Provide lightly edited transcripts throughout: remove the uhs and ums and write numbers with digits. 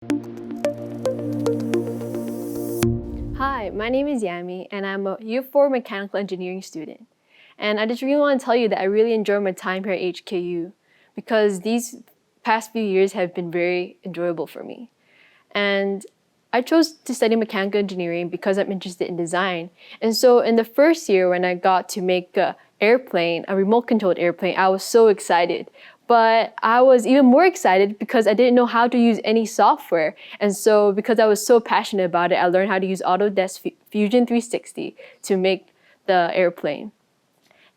Hi, my name is Yami, and I'm a Year 4 Mechanical Engineering student. And I just really want to tell you that I really enjoy my time here at HKU because these past few years have been very enjoyable for me. And I chose to study mechanical engineering because I'm interested in design. And so in the first year when I got to make a remote controlled airplane, I was so excited. But I was even more excited because I didn't know how to use any software. And so because I was so passionate about it, I learned how to use Autodesk Fusion 360 to make the airplane.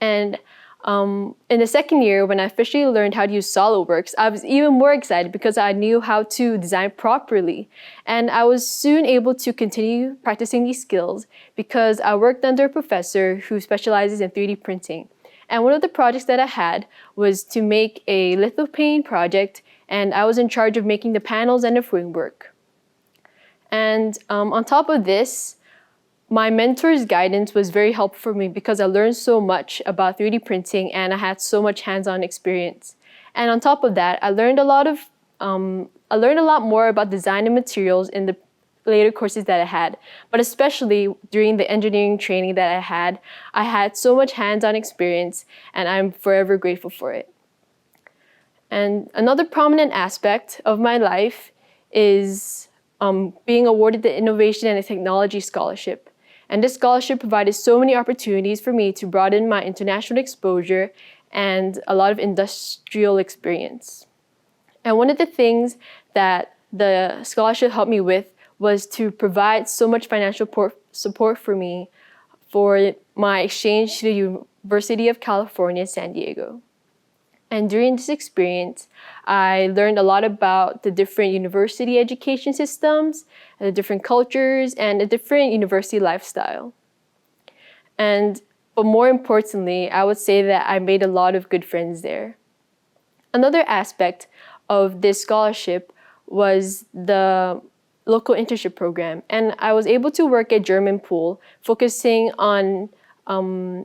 And in the second year, when I officially learned how to use SolidWorks, I was even more excited because I knew how to design properly. And I was soon able to continue practicing these skills because I worked under a professor who specializes in 3D printing. And one of the projects that I had was to make a lithophane project, and I was in charge of making the panels and the framework. And on top of this, my mentor's guidance was very helpful for me because I learned so much about 3D printing and I had so much hands-on experience. And on top of that, I learned a lot more about design and materials in the later courses that I had. But especially during the engineering training that I had so much hands-on experience, and I'm forever grateful for it. And another prominent aspect of my life is being awarded the Innovation and Technology Scholarship. And this scholarship provided so many opportunities for me to broaden my international exposure and a lot of industrial experience. And one of the things that the scholarship helped me with was to provide so much financial support for me for my exchange to the University of California, San Diego. And during this experience, I learned a lot about the different university education systems, the different cultures, and the different university lifestyle. But more importantly, I would say that I made a lot of good friends there. Another aspect of this scholarship was the local internship program. And I was able to work at German Pool, focusing on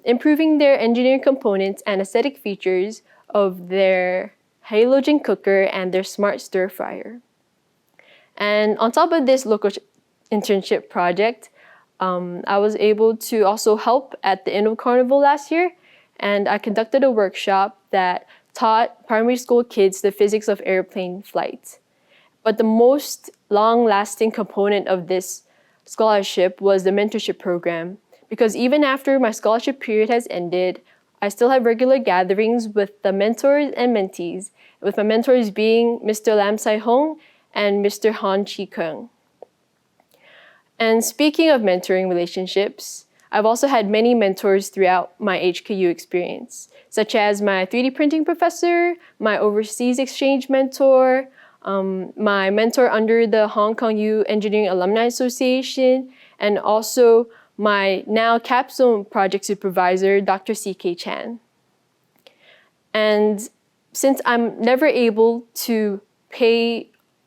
improving their engineering components and aesthetic features of their halogen cooker and their smart stir fryer. And on top of this local internship project, I was able to also help at the Inno Carnival last year, and I conducted a workshop that taught primary school kids the physics of airplane flight. But the most long-lasting component of this scholarship was the mentorship program, because even after my scholarship period has ended, I still have regular gatherings with the mentors and mentees, with my mentors being Mr. Lam Sai Hong and Mr. Han Chi Keung. And speaking of mentoring relationships, I've also had many mentors throughout my HKU experience, such as my 3D printing professor, my overseas exchange mentor, my mentor under the HKU Engineering Alumni Association, and also my now capstone project supervisor, Dr. C.K. Chan. And since I'm never able to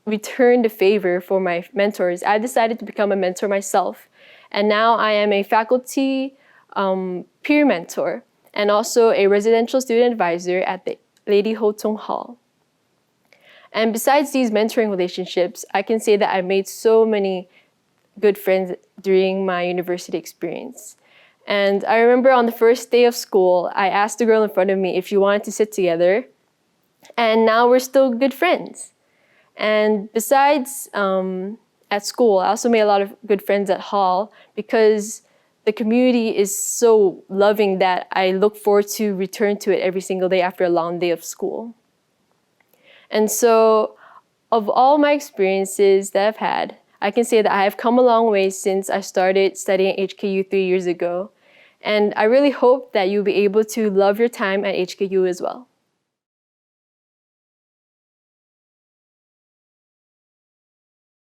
return the favor for my mentors, I decided to become a mentor myself. And now I am a faculty peer mentor and also a residential student advisor at the Lady Ho Tung Hall. And besides these mentoring relationships, I can say that I made so many good friends during my university experience. And I remember on the first day of school, I asked the girl in front of me if she wanted to sit together, and now we're still good friends. And besides at school, I also made a lot of good friends at Hall because the community is so loving that I look forward to return to it every single day after a long day of school. And so of all my experiences that I've had, I can say that I have come a long way since I started studying HKU 3 years ago. And I really hope that you'll be able to love your time at HKU as well.